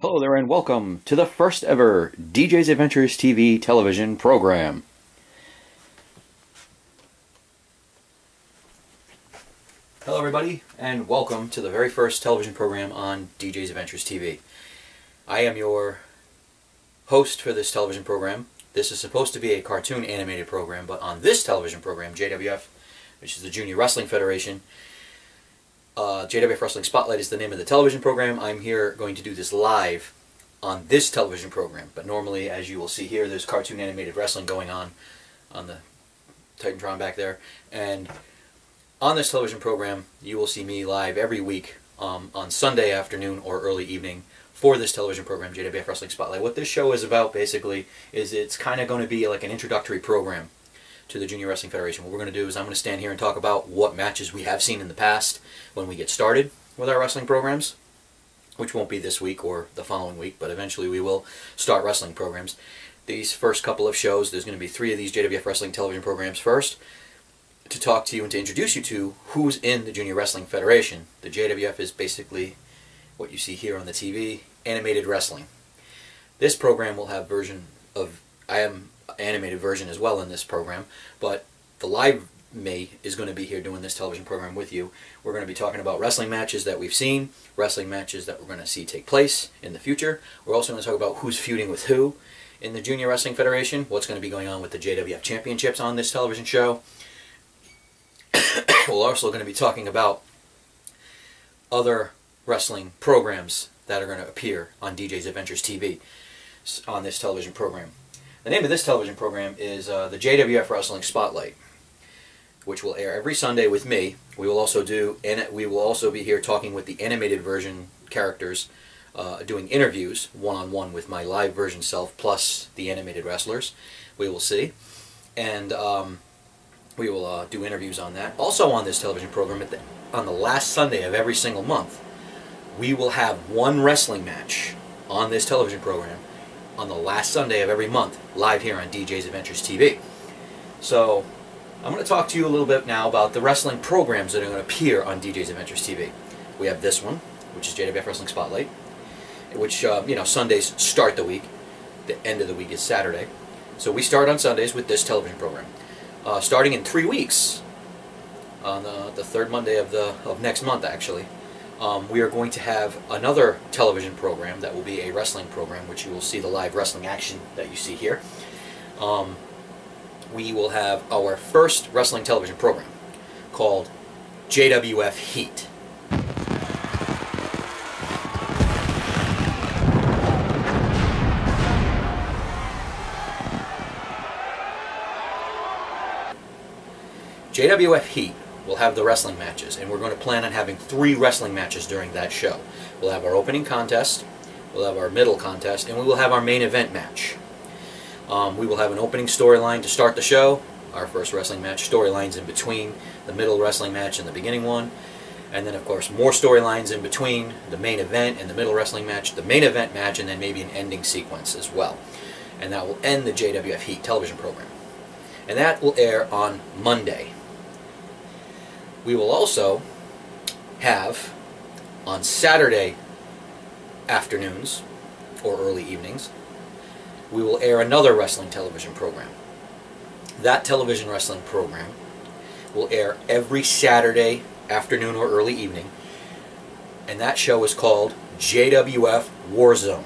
Hello there and welcome to the first ever DJ's Adventures TV television program. Hello everybody and welcome to the very first television program on DJ's Adventures TV. I am your host for this television program. This is supposed to be a cartoon animated program, but on this television program, JWF, which is the Junior Wrestling Federation, JWF Wrestling Spotlight is the name of the television program. I'm here going to do this live on this television program. But normally, as you will see here, there's cartoon animated wrestling going on the Titantron back there. And on this television program, you will see me live every week on Sunday afternoon or early evening for this television program, JWF Wrestling Spotlight. What this show is about, basically, is it's kind of going to be like an introductory program to the Junior Wrestling Federation. What we're going to do is I'm going to stand here and talk about what matches we have seen in the past when we get started with our wrestling programs, which won't be this week or the following week, but eventually we will start wrestling programs. These first couple of shows, there's going to be 3 of these JWF Wrestling television programs first, to talk to you and to introduce you to who's in the Junior Wrestling Federation. The JWF is basically what you see here on the TV, animated wrestling. This program will have animated version as well in this program, but the live me is going to be here doing this television program with you. We're going to be talking about wrestling matches that we've seen, wrestling matches that we're going to see take place in the future. We're also going to talk about who's feuding with who in the Junior Wrestling Federation, what's going to be going on with the JWF Championships on this television show. We're also going to be talking about other wrestling programs that are going to appear on DJ's Adventures TV on this television program. The name of this television program is the JWF Wrestling Spotlight, which will air every Sunday with me. We will also be here talking with the animated version characters, doing interviews one-on-one with my live version self plus the animated wrestlers. We will see, and we will do interviews on that. Also on this television program, on the last Sunday of every single month, we will have one wrestling match on this television program on the last Sunday of every month, live here on DJ's Adventures TV. So, I'm going to talk to you a little bit now about the wrestling programs that are going to appear on DJ's Adventures TV. We have this one, which is JWF Wrestling Spotlight. which Sundays start the week. The end of the week is Saturday. So we start on Sundays with this television program. Starting in 3 weeks, on the third Monday of next month, actually, we are going to have another television program that will be a wrestling program, which you will see the live wrestling action that you see here. We will have our first wrestling television program called JWF Heat. JWF Heat will have the wrestling matches, and we're going to plan on having 3 wrestling matches during that show. We'll have our opening contest, we'll have our middle contest, and we will have our main event match. We will have an opening storyline to start the show, our first wrestling match, storylines in between the middle wrestling match and the beginning one, and then of course more storylines in between the main event and the middle wrestling match, the main event match, and then maybe an ending sequence as well. And that will end the JWF Heat television program. And that will air on Monday. We will also have, on Saturday afternoons, or early evenings, we will air another wrestling television program. That television wrestling program will air every Saturday afternoon or early evening, and that show is called JWF Warzone.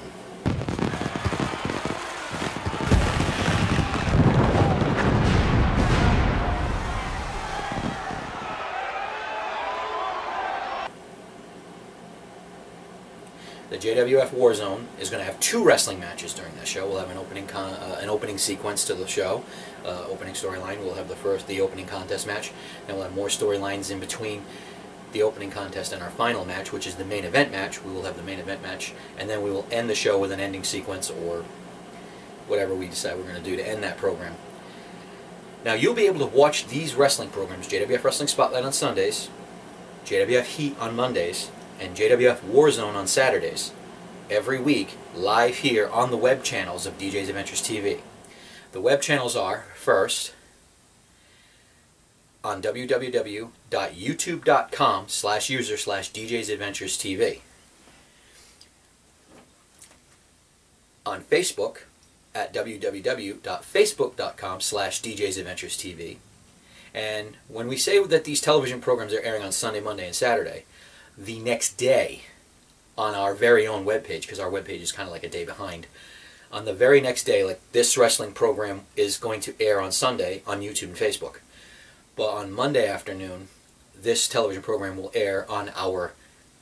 The JWF Warzone is going to have 2 wrestling matches during that show. We'll have an opening sequence to the show, opening storyline. We'll have the opening contest match, then we'll have more storylines in between the opening contest and our final match, which is the main event match. We will have the main event match, and then we will end the show with an ending sequence or whatever we decide we're going to do to end that program. Now you'll be able to watch these wrestling programs, JWF Wrestling Spotlight on Sundays, JWF Heat on Mondays, and JWF Warzone on Saturdays, every week, live here on the web channels of DJ's Adventures TV. The web channels are, first, on www.youtube.com/user/DJ's Adventures TV. On Facebook, at www.facebook.com/DJ's Adventures TV. And when we say that these television programs are airing on Sunday, Monday, and Saturday, the next day on our very own webpage, because our webpage is kind of like a day behind, on the very next day, like this wrestling program is going to air on Sunday on YouTube and Facebook. But on Monday afternoon, this television program will air on our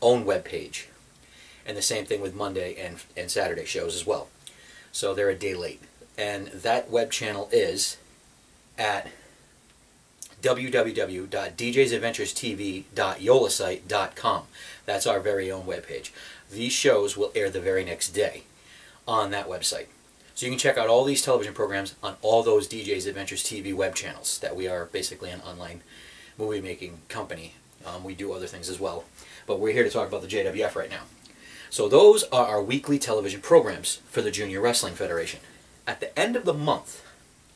own webpage. And the same thing with Monday and Saturday shows as well. So they're a day late. And that web channel is at www.djsadventurestv.yolasite.com. That's our very own webpage. These shows will air the very next day on that website. So you can check out all these television programs on all those DJ's Adventures TV web channels, that we are basically an online movie making company. We do other things as well, but we're here to talk about the JWF right now. So those are our weekly television programs for the Junior Wrestling Federation. At the end of the month,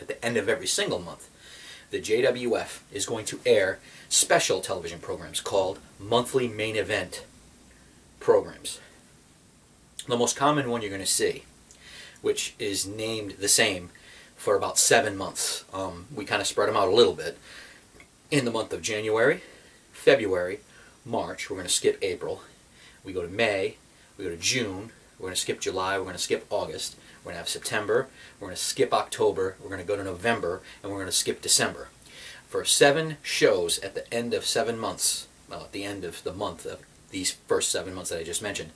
at the end of every single month, the JWF is going to air special television programs called monthly main event programs. The most common one you're going to see, which is named the same for about 7 months. We kind of spread them out a little bit. In the month of January, February, March, we're going to skip April. We go to May, we go to June, we're going to skip July, we're going to skip August, we're going to have September, we're going to skip October, we're going to go to November, and we're going to skip December. For 7 shows at the end of 7 months, well, at the end of the month of these first 7 months that I just mentioned,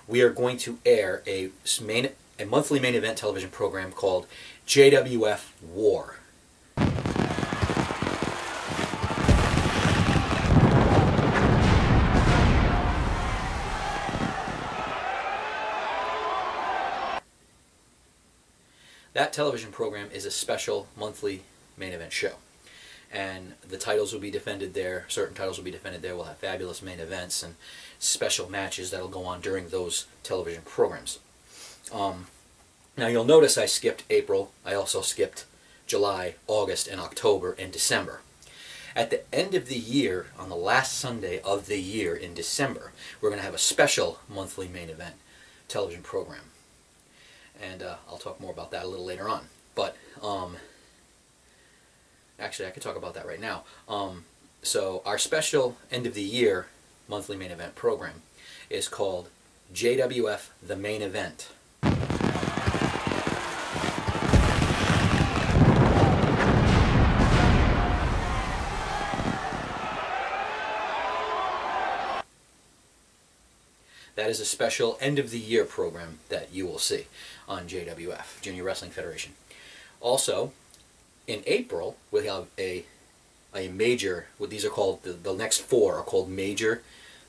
we are going to air a monthly main event television program called JWF War. That television program is a special monthly main event show. And the titles will be defended there, certain titles will be defended there. We'll have fabulous main events and special matches that will go on during those television programs. Now you'll notice I skipped April, I also skipped July, August, and October, and December. At the end of the year, on the last Sunday of the year in December, we're going to have a special monthly main event television program. And I'll talk more about that a little later on. But actually, I could talk about that right now. So our special end of the year monthly main event program is called JWF The Main Event. That is a special end-of-the-year program that you will see on JWF, Junior Wrestling Federation. Also, in April, we'll have a major, what these are called, the next four are called major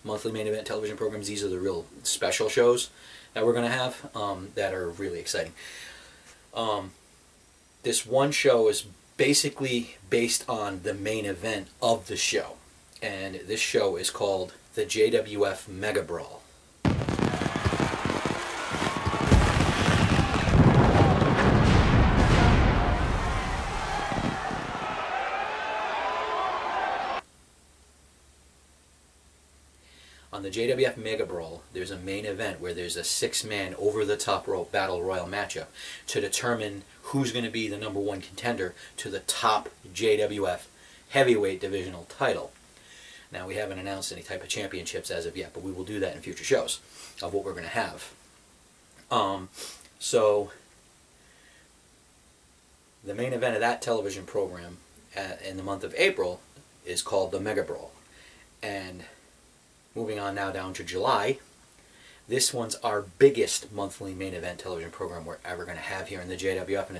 monthly main event television programs. These are the real special shows that we're going to have that are really exciting. This one show is basically based on the main event of the show. And this show is called the JWF Mega Brawl. On the JWF Mega Brawl, there's a main event where there's a 6-man over-the-top rope battle royal matchup to determine who's going to be the #1 contender to the top JWF heavyweight divisional title. Now, we haven't announced any type of championships as of yet, but we will do that in future shows of what we're going to have. So, the main event of that television program in the month of April is called the Mega Brawl. And moving on now down to July, this one's our biggest monthly main event television program we're ever going to have here in the JWF, and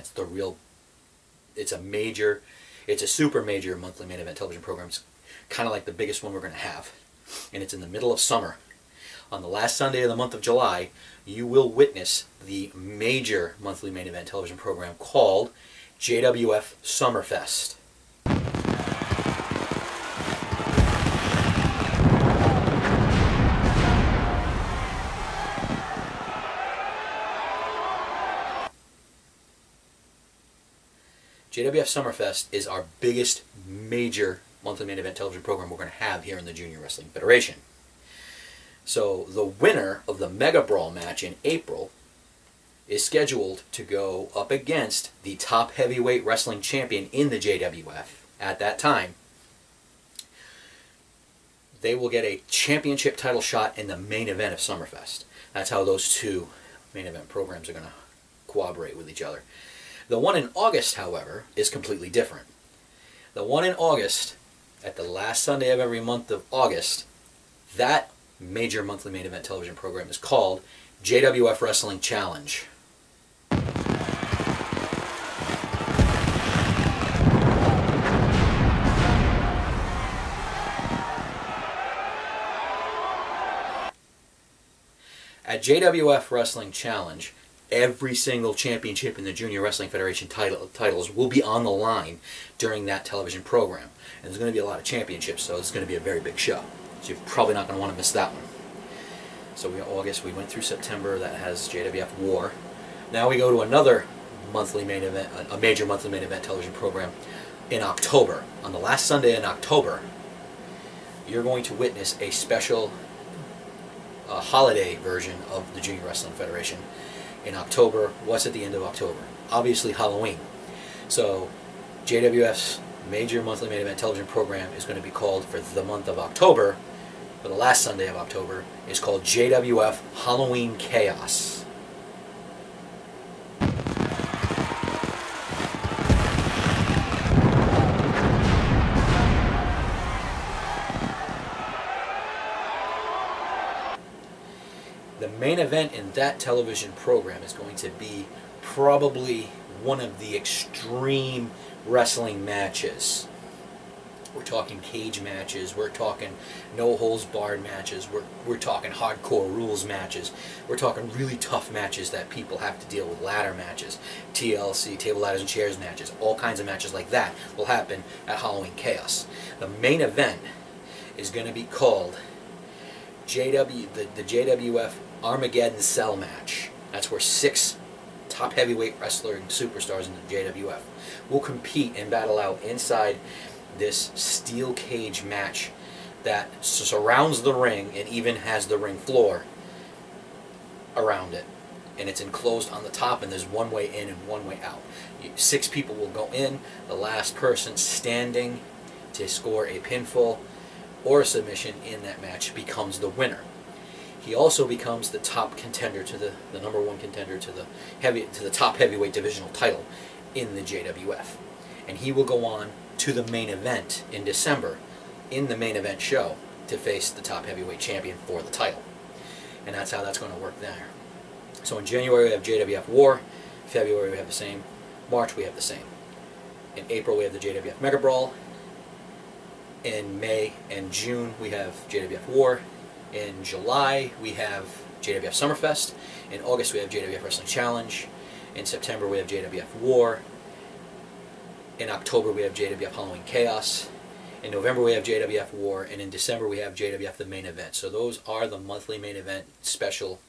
it's a super major monthly main event television program. It's kind of like the biggest one we're going to have, and it's in the middle of summer. On the last Sunday of the month of July, you will witness the major monthly main event television program called JWF Summerfest. JWF Summerfest is our biggest major monthly main event television program we're going to have here in the Junior Wrestling Federation. So the winner of the Mega Brawl match in April is scheduled to go up against the top heavyweight wrestling champion in the JWF at that time. They will get a championship title shot in the main event of Summerfest. That's how those two main event programs are going to cooperate with each other. The one in August, however, is completely different. The one in August, at the last Sunday of every month of August, that major monthly main event television program is called JWF Wrestling Challenge. At JWF Wrestling Challenge, every single championship in the Junior Wrestling Federation titles will be on the line during that television program. And there's going to be a lot of championships, so it's going to be a very big show. So you're probably not going to want to miss that one. So August, we went through September, that has JWF War. Now we go to another monthly main event, a major monthly main event television program in October. On the last Sunday in October, you're going to witness a special holiday version of the Junior Wrestling Federation. In October, what's at the end of October? Obviously Halloween. So JWF's major monthly main event television program is going to be called, for the month of October, for the last Sunday of October, is called JWF Halloween Chaos. The main event in that television program is going to be probably one of the extreme wrestling matches. We're talking cage matches, we're talking no-holds-barred matches, we're talking hardcore rules matches, we're talking really tough matches that people have to deal with, ladder matches, TLC, table, ladders, and chairs matches, all kinds of matches like that will happen at Halloween Chaos. The main event is going to be called the JWF Armageddon Cell Match. That's where 6 top heavyweight wrestling superstars in the JWF will compete and battle out inside this steel cage match that surrounds the ring and even has the ring floor around it, and it's enclosed on the top, and there's one way in and one way out. 6 people will go in. The last person standing to score a pinfall or a submission in that match becomes the winner. He also becomes the top contender to the number 1 contender to the top heavyweight divisional title in the JWF. And he will go on to the main event in December, in the main event show, to face the top heavyweight champion for the title. And that's how that's going to work there. So in January we have JWF War, February we have the same, March we have the same. In April we have the JWF Mega Brawl. In May and June we have JWF War. In July we have JWF Summerfest. In August we have JWF Wrestling Challenge. In September we have JWF War. In October we have JWF Halloween Chaos. In November we have JWF War. And in December we have JWF The Main Event. So those are the monthly main event special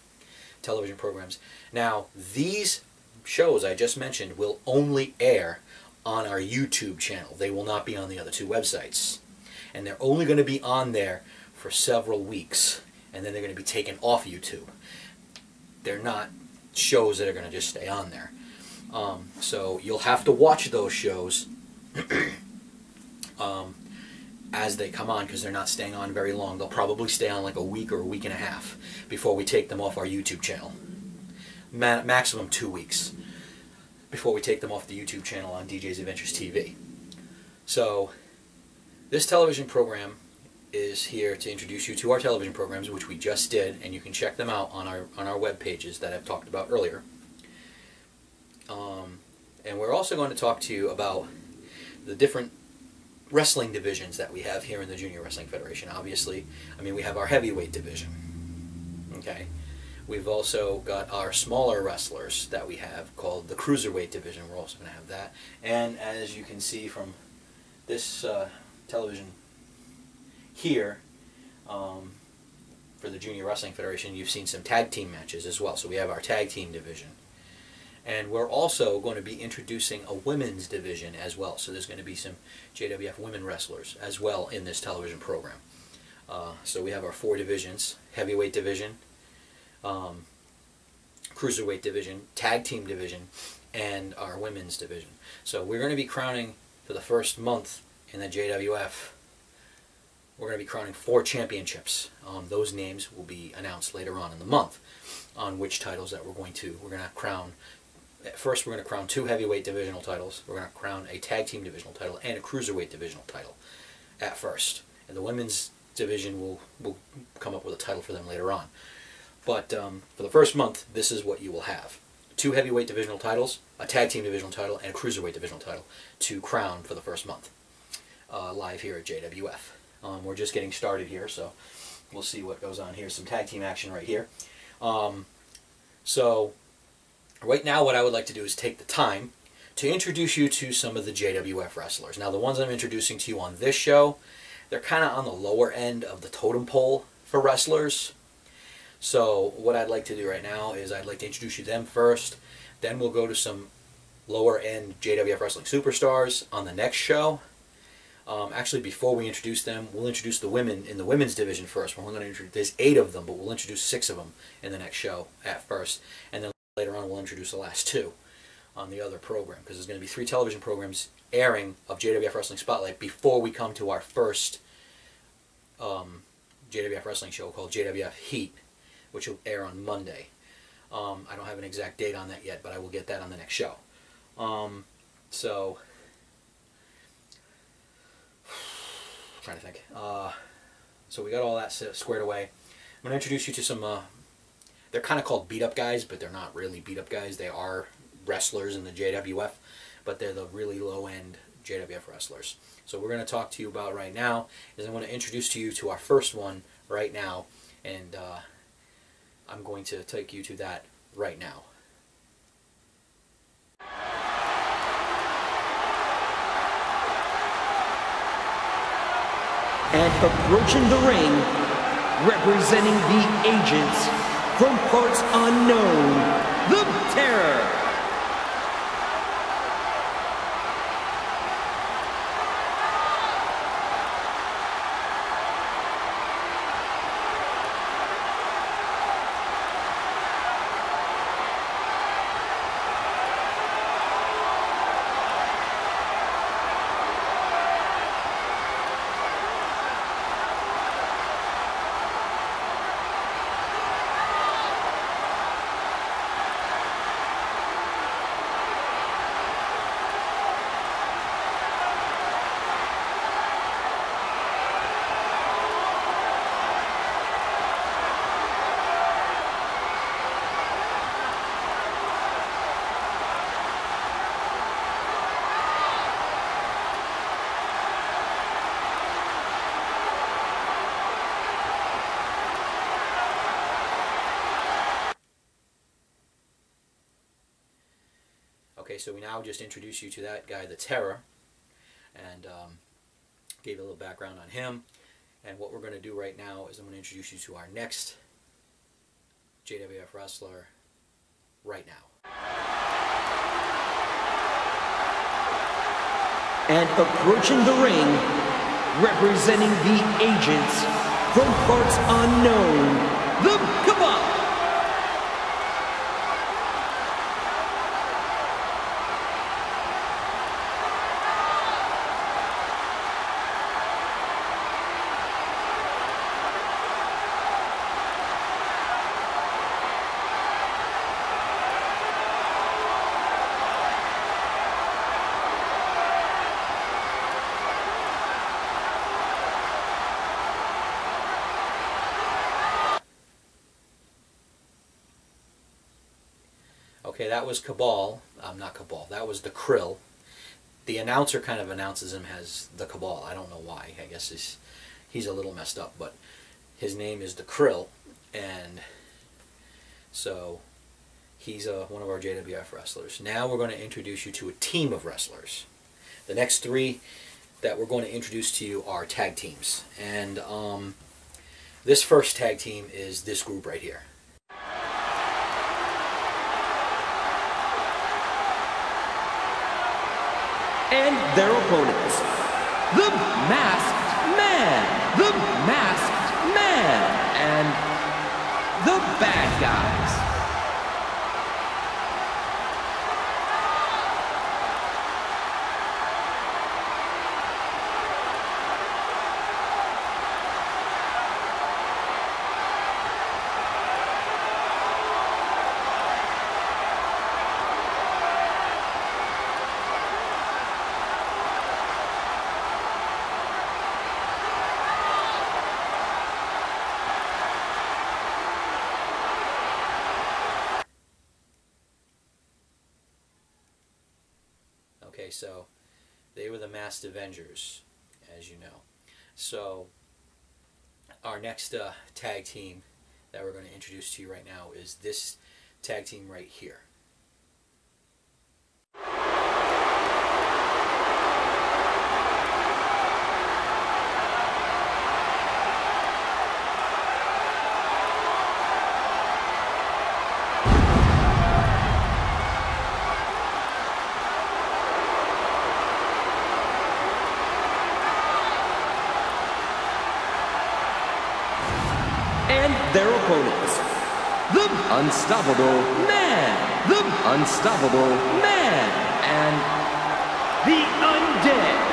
television programs. Now, these shows I just mentioned will only air on our YouTube channel. They will not be on the other 2 websites. And they're only going to be on there for several weeks, and then they're going to be taken off YouTube. They're not shows that are going to just stay on there. So you'll have to watch those shows as they come on, because they're not staying on very long. They'll probably stay on like a week or a week and a half before we take them off our YouTube channel. Maximum 2 weeks before we take them off the YouTube channel on DJ's Adventures TV. So this television program is here to introduce you to our television programs, which we just did, and you can check them out on our web pages that I've talked about earlier. And we're also going to talk to you about the different wrestling divisions that we have here in the Junior Wrestling Federation. Obviously, I mean, we have our heavyweight division. Okay, we've also got our smaller wrestlers that we have called the cruiserweight division. We're also going to have that. And as you can see from this television here, for the Junior Wrestling Federation, you've seen some tag team matches as well. So we have our tag team division. And we're also going to be introducing a women's division as well. So there's going to be some JWF women wrestlers as well in this television program. So we have our 4 divisions: heavyweight division, cruiserweight division, tag team division, and our women's division. So we're going to be crowning, for the first month in the JWF, we're going to be crowning 4 championships. Those names will be announced later on in the month on which titles that we're going to crown. First, we're going to crown 2 heavyweight divisional titles. We're going to crown a tag team divisional title and a cruiserweight divisional title at first. And the women's division will come up with a title for them later on. But for the first month, this is what you will have: 2 heavyweight divisional titles, a tag team divisional title, and a cruiserweight divisional title to crown for the first month live here at JWF. We're just getting started here, so we'll see what goes on here. Some tag team action right here. So right now what I would like to do is take the time to introduce you to some of the JWF wrestlers. Now, the ones I'm introducing to you on this show, they're kind of on the lower end of the totem pole for wrestlers. So what I'd like to do right now is I'd like to introduce you to them first. Then we'll go to some lower end JWF wrestling superstars on the next show. Actually, before we introduce them, we'll introduce the women in the women's division first. We're going to introduce, there's 8 of them, but we'll introduce 6 of them in the next show at first. And then later on we'll introduce the last 2 on the other program, because there's going to be 3 television programs airing of JWF Wrestling Spotlight before we come to our first JWF wrestling show called JWF Heat, which will air on Monday. I don't have an exact date on that yet, but I will get that on the next show. So, trying to think. So we got all that squared away. I'm going to introduce you to some, they're kind of called beat-up guys, but they're not really beat-up guys. They are wrestlers in the JWF, but they're the really low-end JWF wrestlers. So we're going to talk to you about right now is I'm going to introduce to you to our first one right now, and I'm going to take you to that right now. And approaching the ring, representing the agents from parts unknown, the Terror. Okay, so we now just introduce you to that guy, the Terror, and gave a little background on him. And what we're going to do right now is I'm going to introduce you to our next JWF wrestler right now. And approaching the ring, representing the agents from parts unknown, the Cabal. Okay, that was Cabal. Not Cabal. That was the Krill. The announcer kind of announces him as the Cabal. I don't know why. I guess he's a little messed up, but his name is the Krill, and so he's one of our JWF wrestlers. Now we're going to introduce you to a team of wrestlers. The next three that we're going to introduce to you are tag teams, and this first tag team is this group right here. And their opponents, the Masked Man, the Masked Man, and the Bad Guys. Okay, so they were the Masked Avengers, as you know. So our next tag team that we're going to introduce to you right now is this tag team right here. And their opponents, the Unstoppable Man, the Unstoppable Man, and the Undead.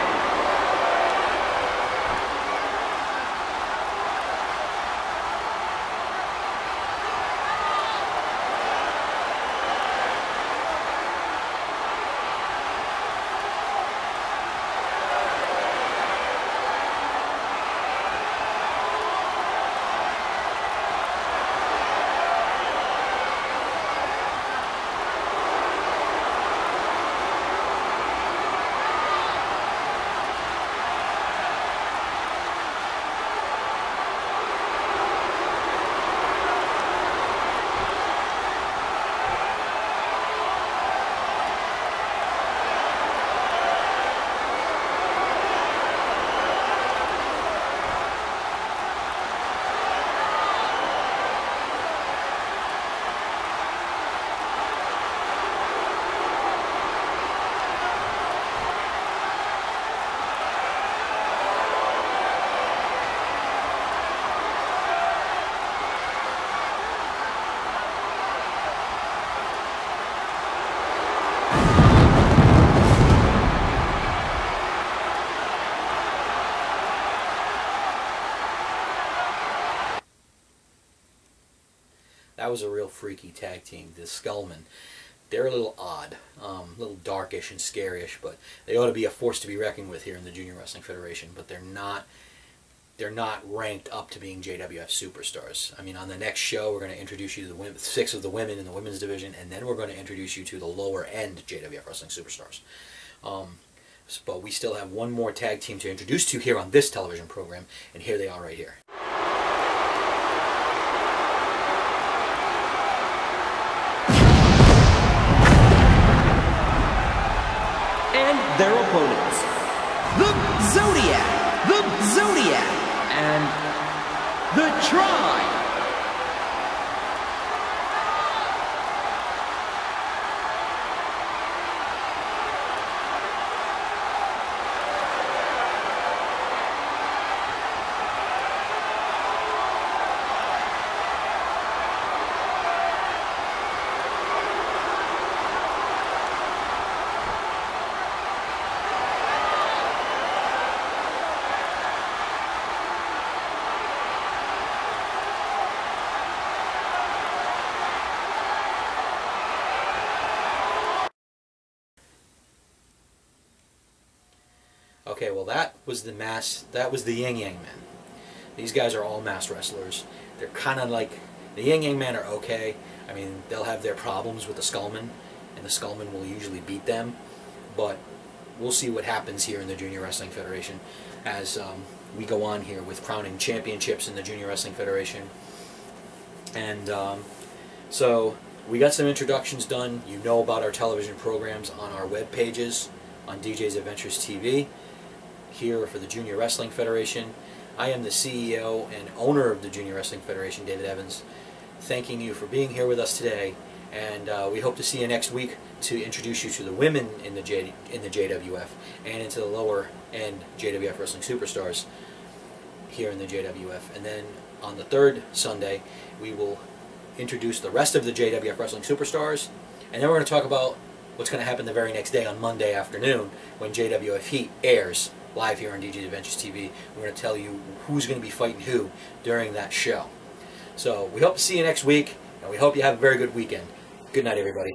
That was a real freaky tag team, the Skullmen. They're a little odd, a little darkish and scary-ish, but they ought to be a force to be reckoned with here in the Junior Wrestling Federation, but they're not ranked up to being JWF superstars. I mean, on the next show, we're going to introduce you to the 6 of the women in the women's division, and then we're going to introduce you to the lower-end JWF Wrestling superstars. But we still have one more tag team to introduce to you here on this television program, and here they are right here. their opponents, the Zodiac, and the Tribe. Okay, well that was the Yin Yang Men. These guys are all masked wrestlers. They're kind of like, the Yin Yang Men are okay. I mean, they'll have their problems with the Skullmen, and the Skullmen will usually beat them, but we'll see what happens here in the Junior Wrestling Federation as we go on here with crowning championships in the Junior Wrestling Federation. And so we got some introductions done. You know about our television programs on our web pages on DJ's Adventures TV. Here for the Junior Wrestling Federation, I am the CEO and owner of the Junior Wrestling Federation, David Evans, thanking you for being here with us today, and we hope to see you next week to introduce you to the women in the JWF and into the lower end JWF Wrestling Superstars here in the JWF. And then on the third Sunday we will introduce the rest of the JWF Wrestling Superstars, and then we're going to talk about what's going to happen the very next day on Monday afternoon when JWF Heat airs live here on DJ's Adventures TV. We're going to tell you who's going to be fighting who during that show. So we hope to see you next week, and we hope you have a very good weekend. Good night, everybody.